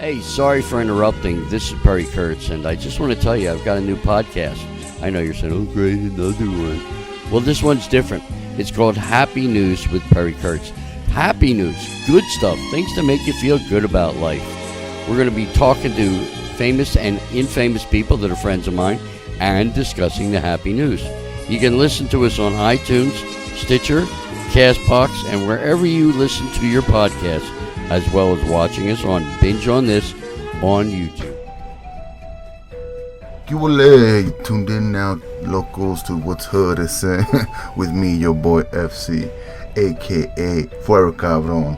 Hey, sorry for interrupting. This is Perry Kurtz, and I just want to tell you I've got a new podcast. I know you're saying, oh, great, another one. Well, this one's different. It's called Happy News with Perry Kurtz. Happy news, good stuff, things to make you feel good about life. We're going to be talking to famous and infamous people that are friends of mine and discussing the happy news. You can listen to us on iTunes, Stitcher, Castbox, and wherever you listen to your podcasts, as well as watching us on Binge on This on YouTube. You tuned in now, locals, to What's Hood is saying with me, your boy FC, aka Fuera Cabron,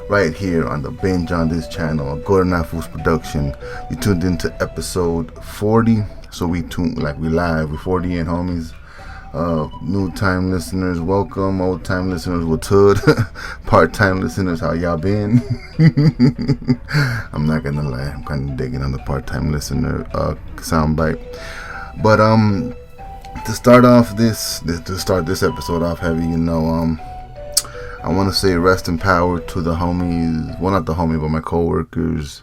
right here on the Binge on This channel, a Goodnight production. You tuned into episode 40, so we live with 40 and homies. New time listeners, welcome. Old time listeners, what's hood? Part time listeners, how y'all been? I'm not gonna lie, I'm kind of digging on the part time listener soundbite. But to start this episode off heavy, I want to say rest in power to the homies. Well, not the homie, but my co-workers'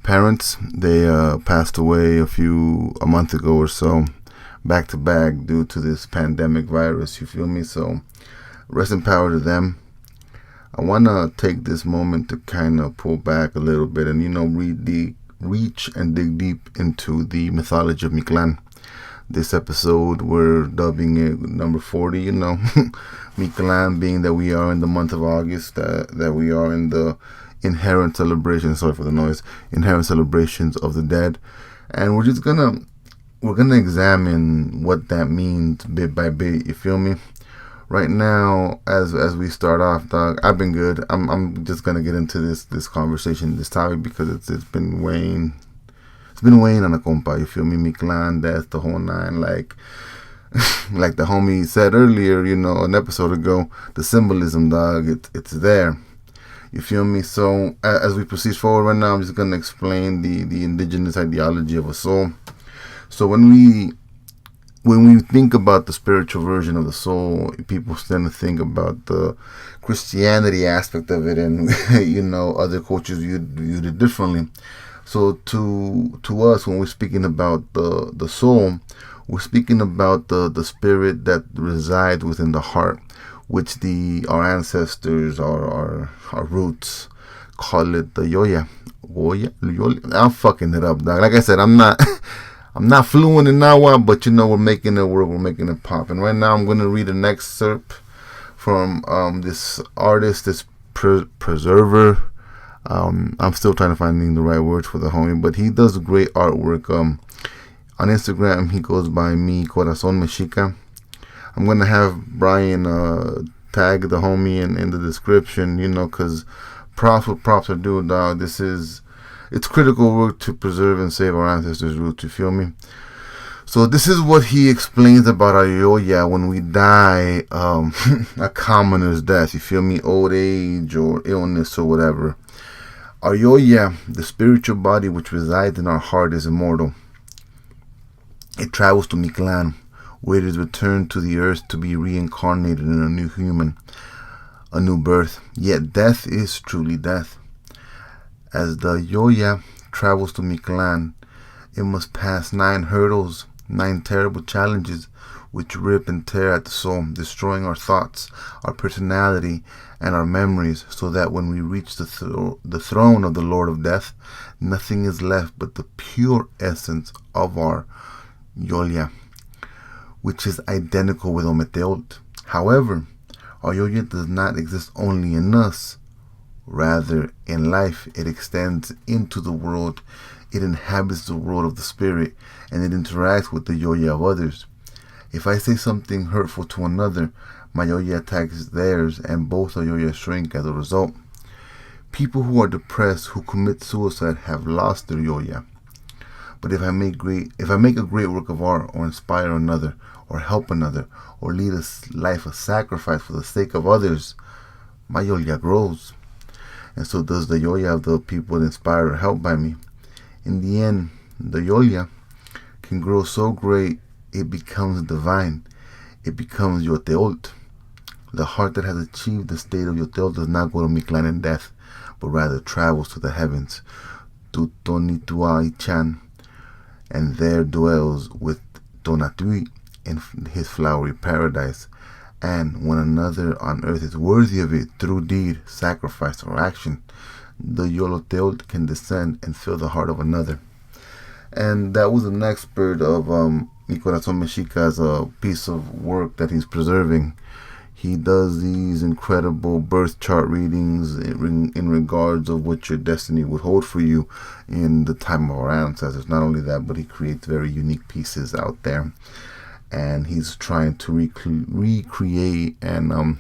parents. They passed away a month ago or so, back to back, due to this pandemic virus, you feel me? So rest in power to them. I want to take this moment to kind of pull back a little bit and reach and dig deep into the mythology of Mictlan. This episode we're dubbing it number 40, Mictlan, being that we are in the month of August, that we are in the inherent celebrations of the dead, and we're gonna examine what that means bit by bit, you feel me? Right now, as we start off, dog, I've been good. I'm just gonna get into this conversation, this topic, because it's been weighing. It's been weighing on a compa, you feel me? Mictlan, death, the whole nine, like the homie said earlier, an episode ago, the symbolism, dog, it's there. You feel me? So as we proceed forward right now, I'm just gonna explain the indigenous ideology of a soul. So when we think about the spiritual version of the soul, people tend to think about the Christianity aspect of it, and other cultures viewed it differently. So to us, when we're speaking about the soul, we're speaking about the spirit that resides within the heart, which our ancestors, our roots, call it the yoya. I'm fucking it up, dog. Like I said, I'm not fluent in Nahuatl, but we're making it work. We're making it pop. And right now, I'm going to read an excerpt from this artist, this preserver. I'm still trying to find the right words for the homie, but he does great artwork. On Instagram, he goes by Mi Corazon Mexica. I'm going to have Bryan tag the homie in the description, because props are due, dog. It's critical work to preserve and save our ancestors' roots, you feel me? So this is what he explains about our yoya when we die, a commoner's death, you feel me? Old age or illness or whatever. Our yoya, the spiritual body which resides in our heart, is immortal. It travels to Mictlan, where it is returned to the earth to be reincarnated in a new human, a new birth. Yet death is truly death. As the yoya travels to Mictlan, it must pass 9 hurdles, 9 terrible challenges, which rip and tear at the soul, destroying our thoughts, our personality, and our memories, so that when we reach the throne of the Lord of Death, nothing is left but the pure essence of our yoya, which is identical with Ometeot. However, our yoya does not exist only in us. Rather, in life, it extends into the world. It inhabits the world of the spirit, and it interacts with the yoya of others. If I say something hurtful to another, my yoya attacks theirs, and both our yoya shrink as a result. People who are depressed, who commit suicide, have lost their yoya. But if I make a great work of art, or inspire another, or help another, or lead a life of sacrifice for the sake of others, my yoya grows. And so does the yoya of the people inspired or helped by me. In the end, the yoya can grow so great it becomes divine. It becomes yoteot. The heart that has achieved the state of yoteot does not go to Mictlan in death, but rather travels to the heavens Tutonituai-chan, and there dwells with Tonatui in his flowery paradise, and when another on earth is worthy of it through deed, sacrifice, or action, the Yoloteot can descend and fill the heart of another. And that was an expert of Mi Corazon Mexica's piece of work that he's preserving. He does these incredible birth chart readings in regards of what your destiny would hold for you in the time of our ancestors. Not only that, but he creates very unique pieces out there. And he's trying to recreate and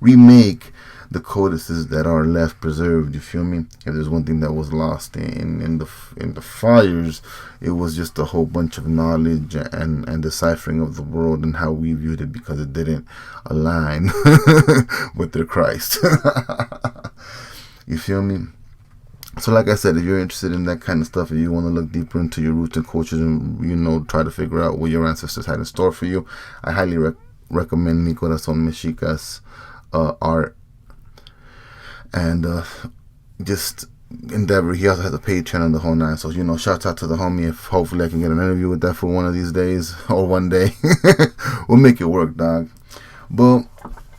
remake the codices that are left preserved. You feel me? If there's one thing that was lost in the fires, it was just a whole bunch of knowledge and deciphering of the world and how we viewed it, because it didn't align with their Christ. You feel me? So like I said, if you're interested in that kind of stuff, if you want to look deeper into your roots and cultures and, try to figure out what your ancestors had in store for you, I highly recommend Mi Corazon Mexica's art. And just endeavor. He also has a paid channel, the whole nine. So, shout out to the homie. If hopefully I can get an interview with that for one of these days or one day. We'll make it work, dog. But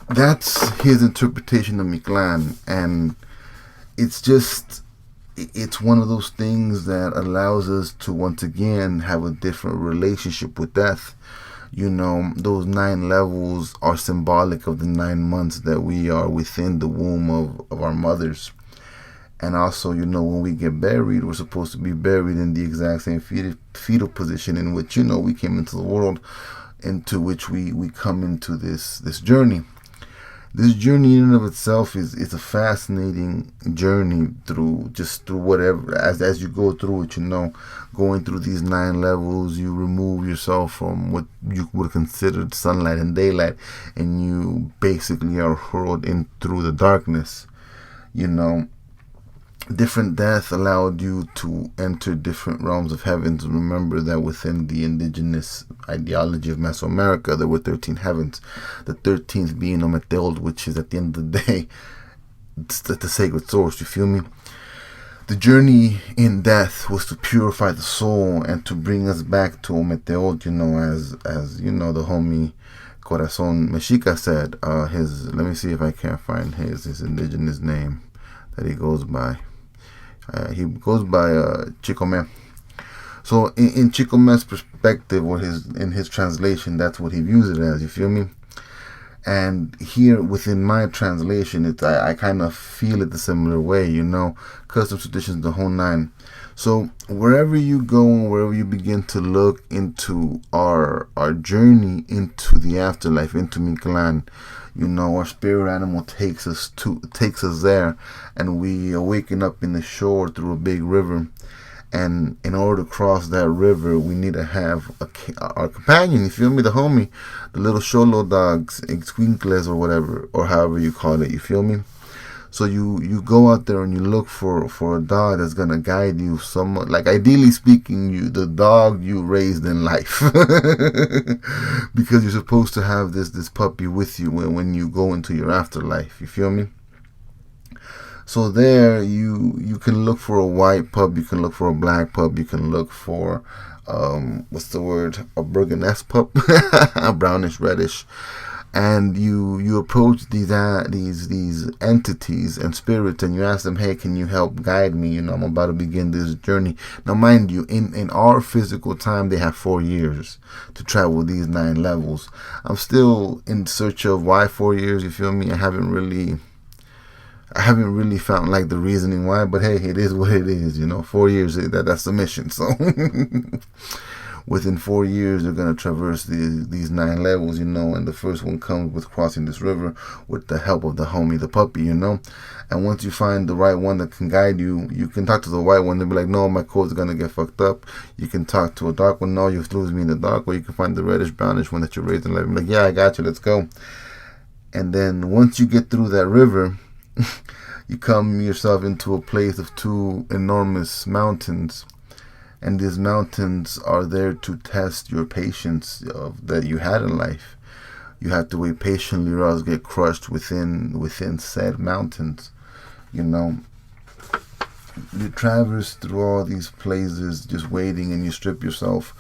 that's his interpretation of Mictlan. And it's one of those things that allows us to once again have a different relationship with death. Those 9 levels are symbolic of the 9 months that we are within the womb of our mothers. And also, when we get buried, we're supposed to be buried in the exact same fetal position in which, we came into the world, into which we come into this journey. This journey in and of itself is a fascinating journey through whatever, as you go through it, going through these 9 levels, you remove yourself from what you would consider sunlight and daylight, and you basically are hurled in through the darkness. Different death allowed you to enter different realms of heavens. Remember that within the indigenous ideology of Mesoamerica, there were 13 heavens. The 13th being Ometeotl, which is at the end of the day, it's the sacred source. You feel me? The journey in death was to purify the soul and to bring us back to Ometeotl. As the homie Corazon Mexica said. Let me see if I can find his indigenous name that he goes by. He goes by Chicome. So in Chicome's perspective, or in his translation, that's what he views it as. You feel me? And here within my translation, I kind of feel it the similar way. Customs, traditions, the whole 9. So wherever you go and wherever you begin to look into our journey into the afterlife, into Mictlan, our spirit animal takes us there, and we awaken up in the shore through a big river. And in order to cross that river, we need to have our companion, you feel me, the homie, the little sholo dogs, esquinkles or whatever, or however you call it, you feel me? So you go out there and you look for a dog that's going to guide you somewhat, like ideally speaking, the dog you raised in life. Because you're supposed to have this puppy with you when you go into your afterlife, you feel me? So there you can look for a white pup, you can look for a black pup, you can look for a Burgonese pup, a brownish reddish. And you approach these entities and spirits, and you ask them, hey, can you help guide me? I'm about to begin this journey. Now, mind you, in our physical time, they have 4 years to travel these 9 levels. I'm still in search of why 4 years. You feel me? I haven't really found like the reasoning why, but hey, it is what it is. 4 years. That's the mission. So. Within 4 years, they're going to traverse these 9 levels, and the first one comes with crossing this river with the help of the homie, the puppy, And once you find the right one that can guide you, you can talk to the white one. They'll be like, no, my code's going to get fucked up. You can talk to a dark one. No, you lose me in the dark. Or you can find the reddish, brownish one that you're raised in life. Like, yeah, I got you. Let's go. And then once you get through that river, you come yourself into a place of 2 enormous mountains. And these mountains are there to test your patience that you had in life. You have to wait patiently or else get crushed within said mountains, you traverse through all these places just waiting, and you strip yourself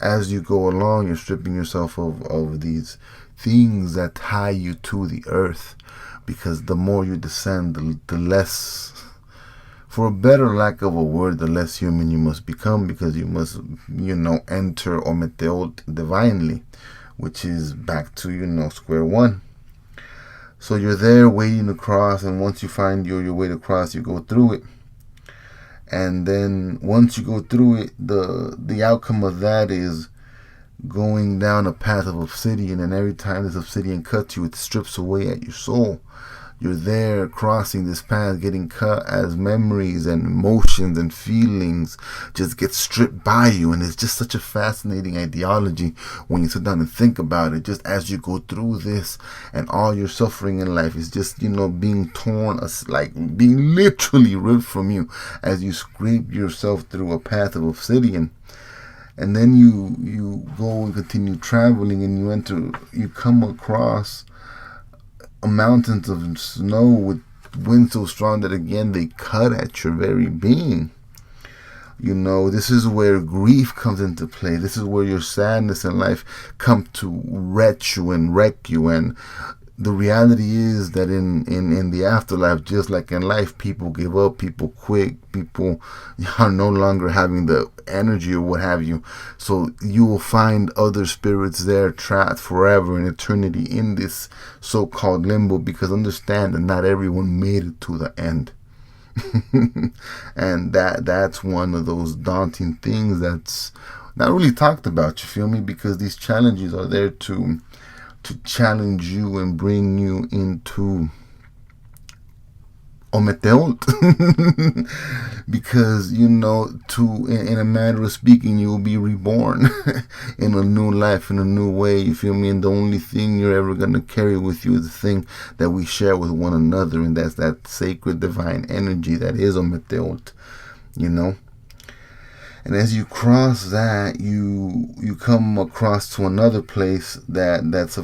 as you go along. You're stripping yourself of these things that tie you to the earth, because the more you descend, the less, for a better lack of a word, the less human you must become, because you must, enter Ometeot divinely, which is back to, square one. So you're there waiting to cross, and once you find your way to cross, you go through it. And then once you go through it, the outcome of that is going down a path of obsidian, and every time this obsidian cuts you, it strips away at your soul. You're there crossing this path, getting cut as memories and emotions and feelings just get stripped by you. And it's just such a fascinating ideology when you sit down and think about it, just as you go through this, and all your suffering in life is just, being torn, like being literally ripped from you as you scrape yourself through a path of obsidian. And then you go and continue traveling, and you come across mountains of snow with wind so strong that again they cut at your very being. This is where grief comes into play. This is where your sadness in life come to wretch you and wreck you. And the reality is that in the afterlife, just like in life, people give up, people quit, people are no longer having the energy or what have you. So you will find other spirits there trapped forever in eternity in this so-called limbo, because understand that not everyone made it to the end. And that's one of those daunting things that's not really talked about, you feel me? Because these challenges are there to challenge you and bring you into Ometeot. Because, in a matter of speaking, you will be reborn in a new life, in a new way, you feel me? And the only thing you're ever going to carry with you is the thing that we share with one another, and that's that sacred divine energy that is Ometeot, And as you cross that, you come across to another place that's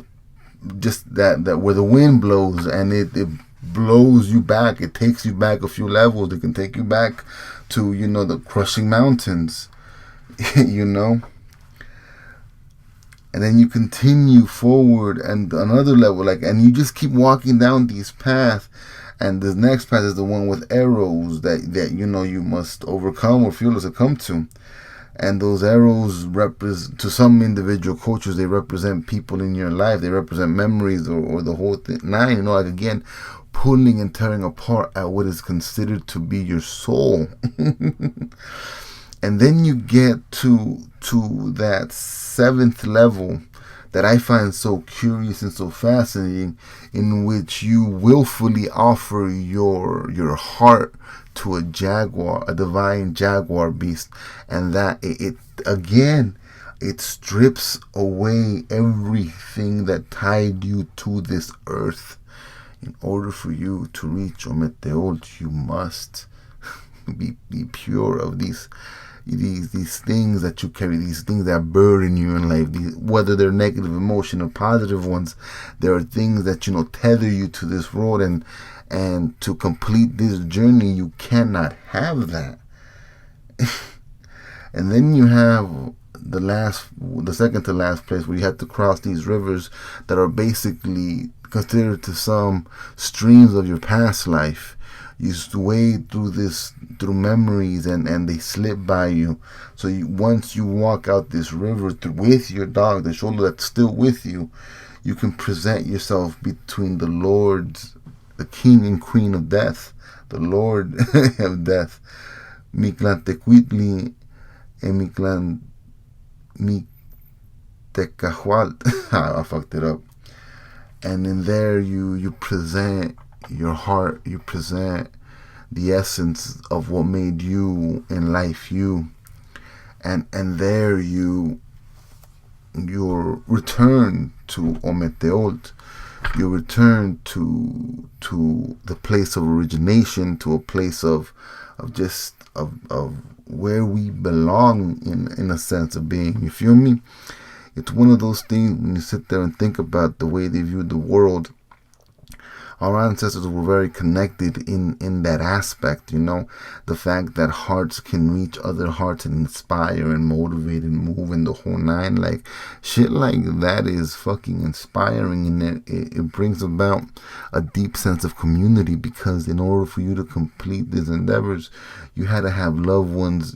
that where the wind blows, and it blows you back. It takes you back a few levels. It can take you back to the crushing mountains, and then you continue forward and another level, and you just keep walking down these paths. And the next path is the one with arrows that you must overcome or feel to succumb to. And those arrows represent, to some individual cultures, they represent people in your life. They represent memories or the whole thing. Again, pulling and tearing apart at what is considered to be your soul. And then you get to that seventh level that I find so curious and so fascinating, in which you willfully offer your heart to a jaguar, a divine jaguar beast, and that it strips away everything that tied you to this earth. In order for you to reach Ometeot, you must be pure of these things that you carry, these things that burden you in life, whether they're negative emotion or positive ones. There are things that tether you to this road, and to complete this journey, you cannot have that. And then you have the second to last place, where you have to cross these rivers that are basically considered to some streams of your past life. You wade through memories, and they slip by you. So once you walk out this river with your dog, the shoulder that's still with you, you can present yourself between the Lord's, the King and Queen of Death, the Lord of Death, Mictlan Tecuitli and Mictlan Mictecahualt. I fucked it up. And in there you present your heart, you present the essence of what made you in life you, and there your return to Ometeot, you return to the place of origination, to a place of where we belong in a sense of being. You feel me? It's one of those things when you sit there and think about the way they viewed the world. our ancestors were very connected in that aspect, the fact that hearts can reach other hearts and inspire and motivate and move in the whole nine. Like, shit like that is fucking inspiring, and it brings about a deep sense of community, because in order for you to complete these endeavors, you had to have loved ones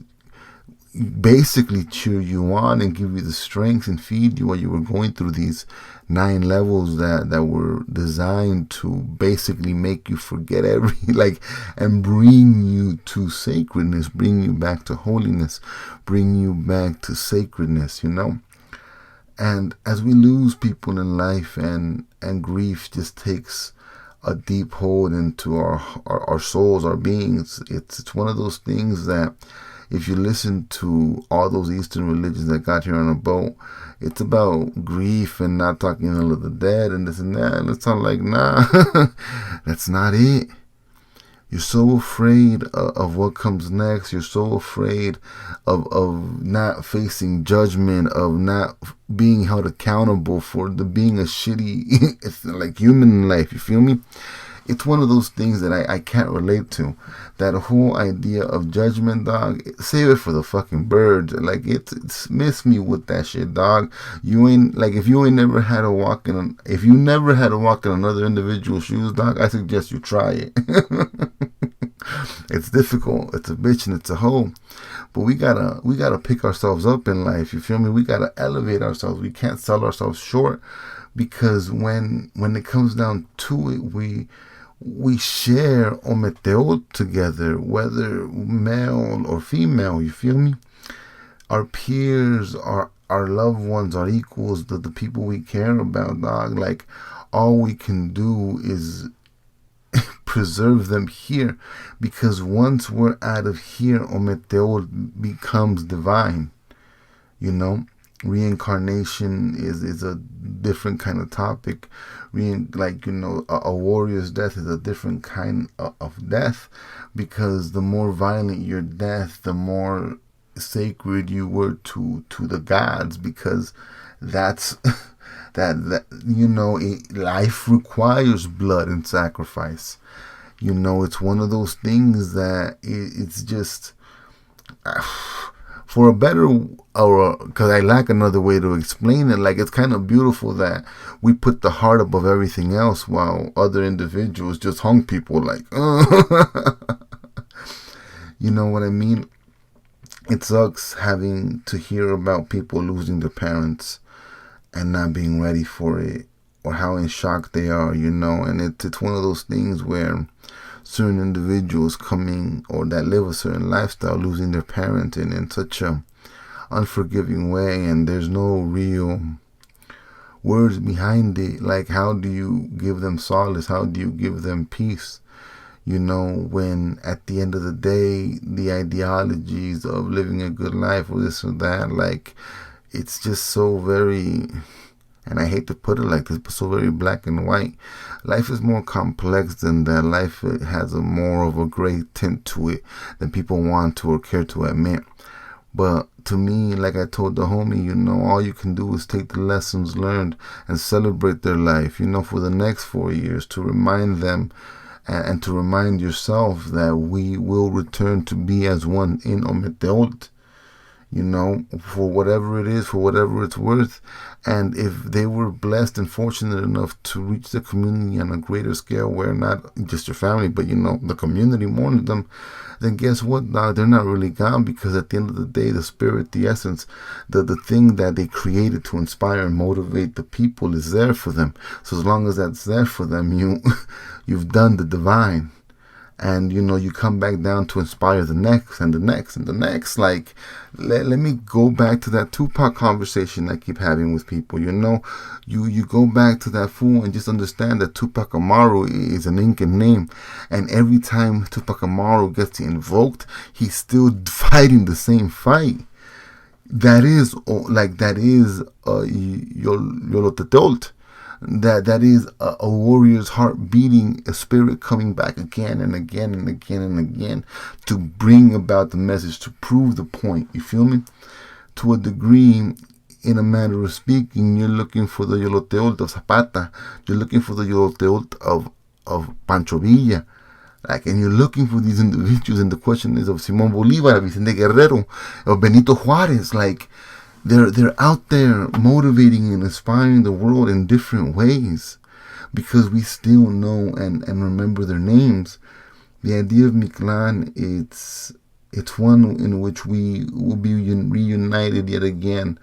basically cheer you on and give you the strength and feed you while you were going through these 9 levels that were designed to basically make you forget and bring you to sacredness, bring you back to holiness, bring you back to sacredness, And as we lose people in life, and grief just takes a deep hold into our souls, our beings, it's one of those things that, if you listen to all those Eastern religions that got here on a boat, it's about grief and not talking ill of the dead and this and that. And it's all like, nah, that's not it. You're so afraid of what comes next. You're so afraid of not facing judgment, of not being held accountable for being a shitty, it's like human life. You feel me? It's one of those things that I can't relate to. That whole idea of judgment, dog, save it for the fucking birds. Like, it's miss me with that shit, dog. You ain't, like, if you never had to walk in another individual's shoes, dog, I suggest you try it. It's difficult. It's a bitch and it's a hoe. But we gotta pick ourselves up in life. You feel me? We gotta elevate ourselves. We can't sell ourselves short, because when it comes down to it, we share ometeo together, whether male or female, you feel me? Our peers, our loved ones, our equals, the people we care about, dog. Like, all we can do is preserve them here, because once we're out of here, ometeo becomes divine, Reincarnation is a different kind of topic. A warrior's death is a different kind of death, because the more violent your death, the more sacred you were to the gods, because that's life requires blood and sacrifice. It's one of those things that it's just for a better, or because I lack another way to explain it, like, it's kind of beautiful that we put the heart above everything else, while other individuals just hung people, like, you know what I mean? It sucks having to hear about people losing their parents and not being ready for it, or how in shock they are, and it's one of those things where certain individuals that live a certain lifestyle, losing their parent in such a unforgiving way, and there's no real words behind it. Like, how do you give them solace? How do you give them peace? When at the end of the day, the ideologies of living a good life or this or that, like, it's just so very, and I hate to put it like this, but so very black and white. Life is more complex than that. Life has a more of a gray tint to it than people want to or care to admit. But to me, like I told the homie, all you can do is take the lessons learned and celebrate their life, for the next 4 years, to remind them and to remind yourself that we will return to be as one in Ometeot, for whatever it is, for whatever it's worth. And if they were blessed and fortunate enough to reach the community on a greater scale, where not just your family, but, the community mourned them, then guess what, dog? They're not really gone, because at the end of the day, the spirit, the essence, the thing that they created to inspire and motivate the people is there for them. So as long as that's there for them, you've done the divine. And, you come back down to inspire the next and the next and the next. Like, let me go back to that Tupac conversation I keep having with people. You go back to that fool and just understand that Tupac Amaru is an Incan name. And every time Tupac Amaru gets invoked, he's still fighting the same fight. That is Yolotetult. That is a warrior's heart beating, a spirit coming back again and again and again and again to bring about the message, to prove the point. You feel me? To a degree, in a manner of speaking, you're looking for the Yoloteult of Zapata. You're looking for the Yoloteult of Pancho Villa. Like, and you're looking for these individuals, and the question is of Simón Bolívar, Vicente Guerrero, of Benito Juárez. Like, they're out there motivating and inspiring the world in different ways, because we still know and remember their names. The idea of Mictlan, it's one in which we will be reunited yet again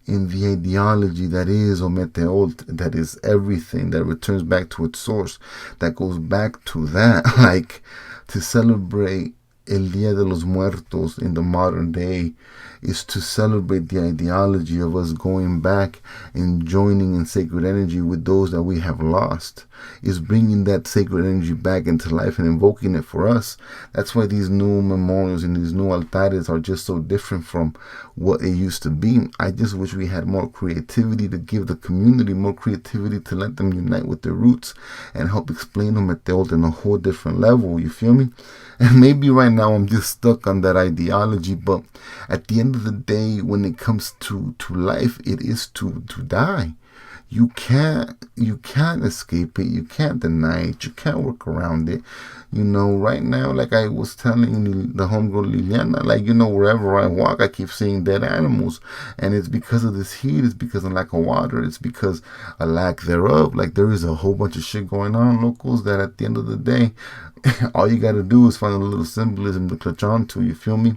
in the ideology that is Ometeotl, that is everything, that returns back to its source, that goes back to that. Like, to celebrate El Día de los Muertos in the modern day is to celebrate the ideology of us going back and joining in sacred energy with those that we have lost, is bringing that sacred energy back into life and invoking it for us. That's why these new memorials and these new altares are just so different from what it used to be. I just wish we had more creativity to give the community more creativity to let them unite with their roots and help explain them at on a whole different level. You feel me? And maybe right now I'm just stuck on that ideology, but at the end of the day, when it comes to life, it is to die. You can't escape it. You can't deny it. You can't work around it. You know, right now, like I was telling the homegirl Liliana, like, you know, wherever I walk, I keep seeing dead animals. And it's because of this heat. It's because of lack of water. It's because of lack thereof. Like, there is a whole bunch of shit going on, locals, that at the end of the day, all you got to do is find a little symbolism to clutch on to. You feel me?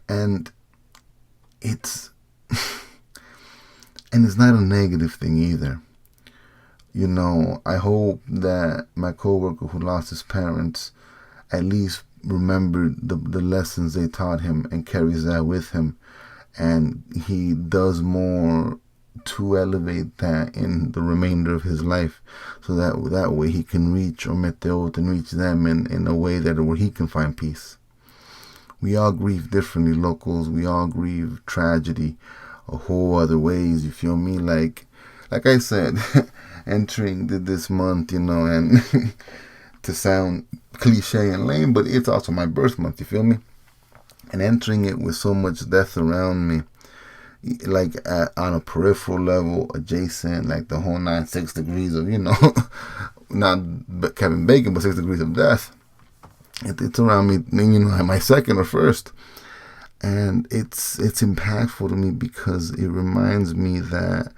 And it's and it's not a negative thing either. You know, I hope that my coworker who lost his parents at least remembered the lessons they taught him and carries that with him, and he does more to elevate that in the remainder of his life, so that way he can reach Ometeotl and reach them in a way that where he can find peace. We all grieve differently, locals. We all grieve tragedy a whole other ways. You feel me? Like I said, entering this month, you know, and to sound cliche and lame, but it's also my birth month. You feel me? And entering it with so much death around me, like on a peripheral level, adjacent, like the whole 6 degrees of, you know, not Kevin Bacon, but 6 degrees of death. It's around me, you know, my second or first, and it's impactful to me because it reminds me that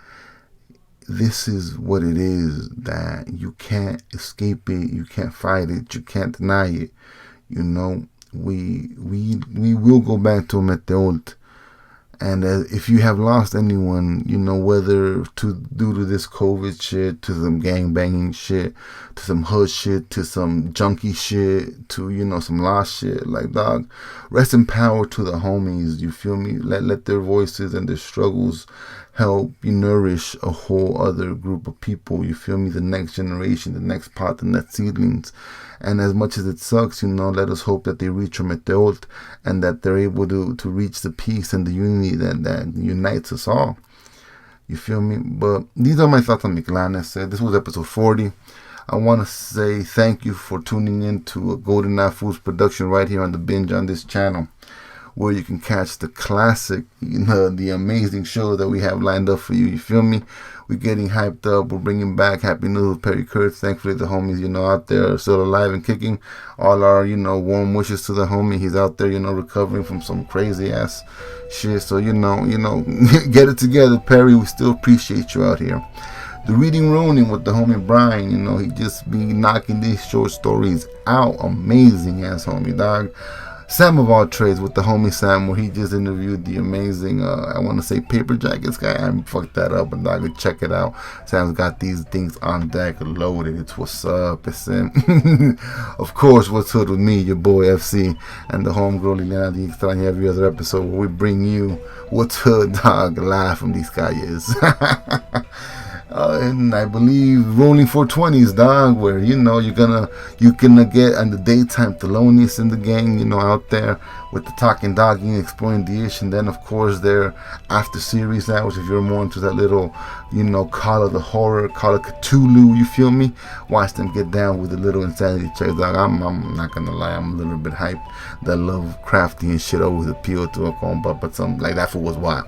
this is what it is, that you can't escape it, you can't fight it, you can't deny it. You know, we will go back to Ometeotl. And if you have lost anyone, you know, whether due to this COVID shit, to some gang banging shit, to some hood shit, to some junkie shit, to, you know, some lost shit, like, dog, rest in power to the homies. You feel me? Let their voices and their struggles help you nourish a whole other group of people. You feel me? The next generation, the next pot, the next seedlings. And as much as it sucks, you know, let us hope that they reach Ometeotl and that they're able to reach the peace and the unity that unites us all. You feel me? But these are my thoughts on Mictlan. I said this was episode 40. I want to say thank you for tuning in to a Goodnight Foods production right here on the Binge on this channel, where you can catch the classic, you know, the amazing show that we have lined up for you. You feel me? We're getting hyped up. We're bringing back Happy News with Perry Kurtz. Thankfully, the homies, you know, out there are still alive and kicking. All our, you know, warm wishes to the homie. He's out there, you know, recovering from some crazy ass shit. So, you know, get it together, Perry. We still appreciate you out here. The Reading Ronin with the homie Bryan, you know, he just be knocking these short stories out. Amazing ass homie, dog. Sam of all trades with the homie Sam, where he just interviewed the amazing, I want to say Paper Jackets guy. I fucked that up, but I could check it out. Sam's got these things on deck, loaded. It's what's up. It's in. Of course, what's hood with me, your boy FC, and the homegirl Liliana the Extraña every other episode, where we bring you what's hood, dog, live from these guys. And I believe rolling 420s, dog, where, you know, you can get on the daytime Thelonious in the gang, you know, out there with the talking doggy and exploring the ish. And then, of course, their after series hours, if you're more into that little, you know, Call of the Horror, Call of Cthulhu, you feel me? Watch them get down with a little insanity check, dog. I'm not gonna lie, I'm a little bit hyped. That Lovecrafty and shit always appealed to a combat, but something like that was wild.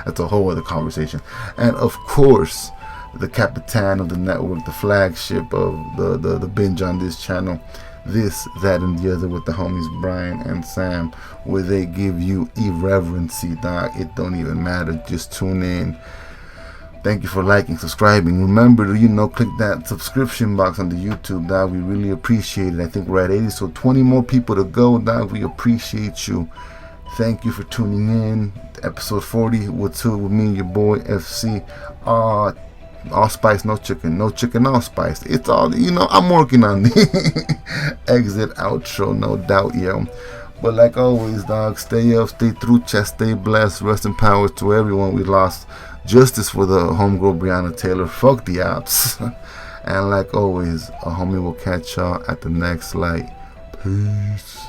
That's a whole other conversation. And of course, the Capitan of the network, the flagship of the binge on this channel. This, that, and the other with the homies Bryan and Sam, where they give you irreverency, dog. It don't even matter. Just tune in. Thank you for liking, subscribing. Remember to, click that subscription box on the YouTube, dog. We really appreciate it. I think we're at 80, so 20 more people to go, dog. We appreciate you. Thank you for tuning in. Episode 40 with me and your boy FC. All spice, no chicken. No chicken, all spice. It's all, I'm working on the exit outro, no doubt, yo. But like always, dog, stay up, stay true, chest, stay blessed. Rest in power to everyone we lost. Justice for the homegirl Breonna Taylor. Fuck the apps. And like always, a homie will catch y'all at the next light. Peace.